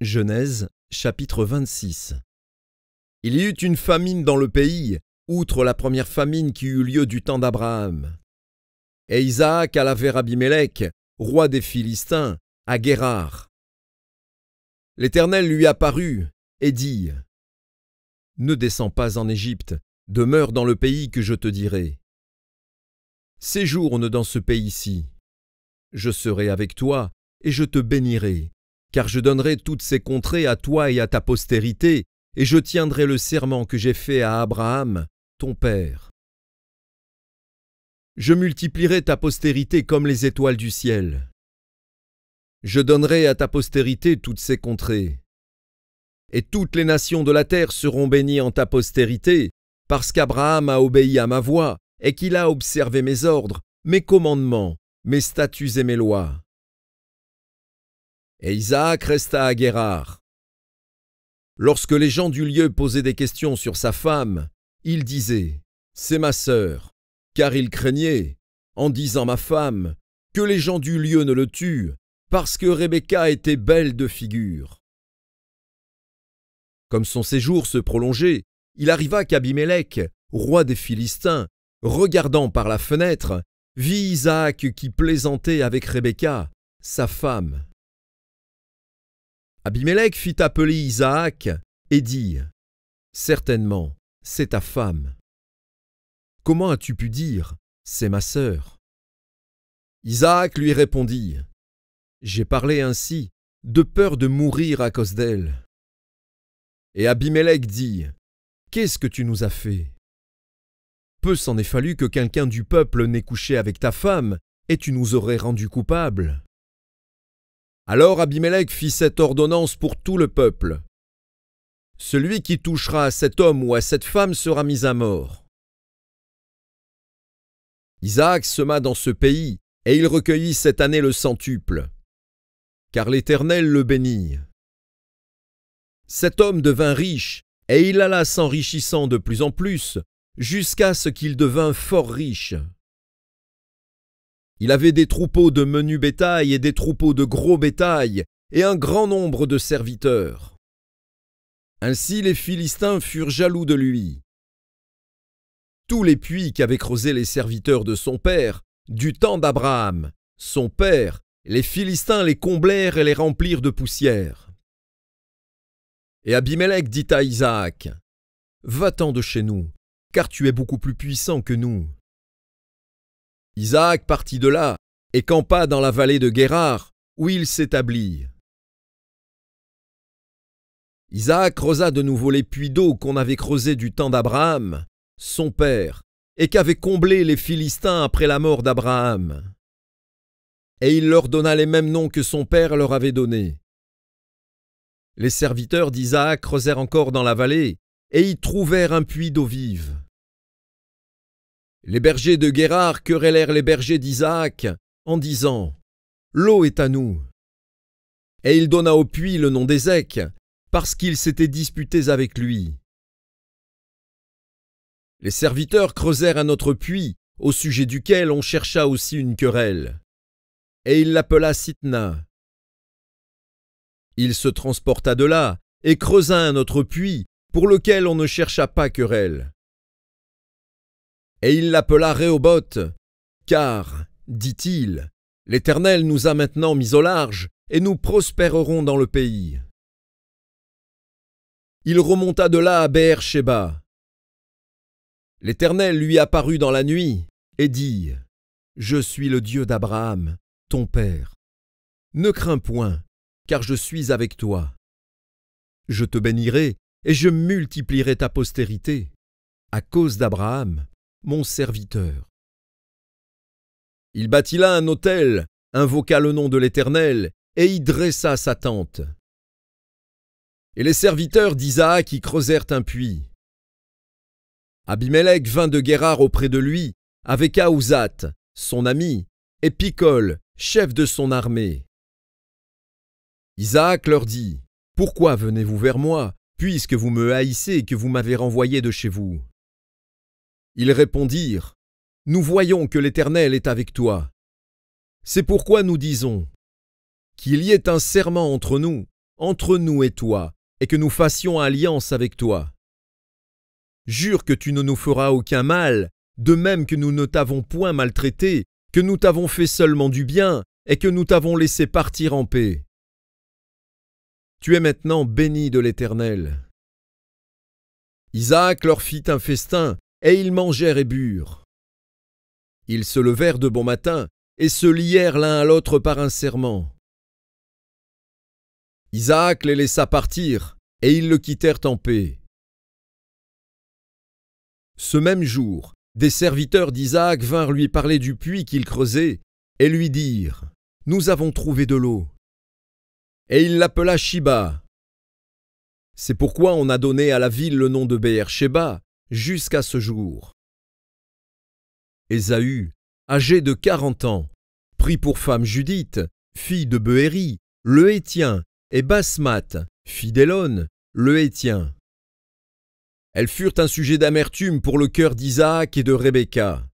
Genèse, chapitre 26. Il y eut une famine dans le pays, outre la première famine qui eut lieu du temps d'Abraham. Et Isaac alla vers Abimélec, roi des Philistins, à Guérar. L'Éternel lui apparut et dit : « Ne descends pas en Égypte, demeure dans le pays que je te dirai. Séjourne dans ce pays-ci. Je serai avec toi et je te bénirai, car je donnerai toutes ces contrées à toi et à ta postérité, et je tiendrai le serment que j'ai fait à Abraham, ton père. Je multiplierai ta postérité comme les étoiles du ciel. Je donnerai à ta postérité toutes ces contrées. Et toutes les nations de la terre seront bénies en ta postérité, parce qu'Abraham a obéi à ma voix, et qu'il a observé mes ordres, mes commandements, mes statuts et mes lois. » Et Isaac resta à Guérar. Lorsque les gens du lieu posaient des questions sur sa femme, il disait : « C'est ma sœur », car il craignait, en disant ma femme, que les gens du lieu ne le tuent, parce que Rebecca était belle de figure. Comme son séjour se prolongeait, il arriva qu'Abimélec, roi des Philistins, regardant par la fenêtre, vit Isaac qui plaisantait avec Rebecca, sa femme. Abimélec fit appeler Isaac et dit : « Certainement, c'est ta femme. Comment as-tu pu dire : c'est ma sœur ? » Isaac lui répondit : « J'ai parlé ainsi, de peur de mourir à cause d'elle. » Et Abimélec dit : « Qu'est-ce que tu nous as fait ? Peu s'en est fallu que quelqu'un du peuple n'ait couché avec ta femme, et tu nous aurais rendus coupables. » Alors Abimélec fit cette ordonnance pour tout le peuple : « Celui qui touchera à cet homme ou à cette femme sera mis à mort. » Isaac sema dans ce pays, et il recueillit cette année le centuple, car l'Éternel le bénit. Cet homme devint riche, et il alla s'enrichissant de plus en plus, jusqu'à ce qu'il devint fort riche. Il avait des troupeaux de menu bétail et des troupeaux de gros bétail, et un grand nombre de serviteurs. Ainsi les Philistins furent jaloux de lui. Tous les puits qu'avaient creusés les serviteurs de son père, du temps d'Abraham, son père, les Philistins les comblèrent et les remplirent de poussière. Et Abimélec dit à Isaac : « Va-t'en de chez nous, car tu es beaucoup plus puissant que nous. » Isaac partit de là et campa dans la vallée de Guérar, où il s'établit. Isaac creusa de nouveau les puits d'eau qu'on avait creusés du temps d'Abraham, son père, et qu'avaient comblés les Philistins après la mort d'Abraham. Et il leur donna les mêmes noms que son père leur avait donnés. Les serviteurs d'Isaac creusèrent encore dans la vallée, et y trouvèrent un puits d'eau vive. Les bergers de Guérar querellèrent les bergers d'Isaac en disant : « L'eau est à nous. » Et il donna au puits le nom d'Ézec, parce qu'ils s'étaient disputés avec lui. Les serviteurs creusèrent un autre puits, au sujet duquel on chercha aussi une querelle. Et il l'appela Sitna. Il se transporta de là et creusa un autre puits, pour lequel on ne chercha pas querelle. Et il l'appela Rehoboth, car, dit-il, l'Éternel nous a maintenant mis au large, et nous prospérerons dans le pays. Il remonta de là à Beër-Shéba. L'Éternel lui apparut dans la nuit, et dit : « Je suis le Dieu d'Abraham, ton père. Ne crains point, car je suis avec toi. Je te bénirai, et je multiplierai ta postérité, à cause d'Abraham, mon serviteur. » Il bâtit là un autel, invoqua le nom de l'Éternel, et y dressa sa tente. Et les serviteurs d'Isaac y creusèrent un puits. Abimélec vint de Guérar auprès de lui, avec Ahuzat, son ami, et Picol, chef de son armée. Isaac leur dit : « Pourquoi venez-vous vers moi, puisque vous me haïssez et que vous m'avez renvoyé de chez vous ? » Ils répondirent : « Nous voyons que l'Éternel est avec toi. C'est pourquoi nous disons : qu'il y ait un serment entre nous, entre nous et toi, et que nous fassions alliance avec toi. Jure que tu ne nous feras aucun mal, de même que nous ne t'avons point maltraité, que nous t'avons fait seulement du bien, et que nous t'avons laissé partir en paix. Tu es maintenant béni de l'Éternel. » Isaac leur fit un festin, et ils mangèrent et burent. Ils se levèrent de bon matin, et se lièrent l'un à l'autre par un serment. Isaac les laissa partir, et ils le quittèrent en paix. Ce même jour, des serviteurs d'Isaac vinrent lui parler du puits qu'il creusait, et lui dirent : « Nous avons trouvé de l'eau. » Et il l'appela Shiba. C'est pourquoi on a donné à la ville le nom de Beër-Shéba jusqu'à ce jour. Ésaü, âgé de 40 ans, prit pour femme Judith, fille de Beéri, le Héthien, et Basmath, fille d'Élon, le Héthien. Elles furent un sujet d'amertume pour le cœur d'Isaac et de Rebecca.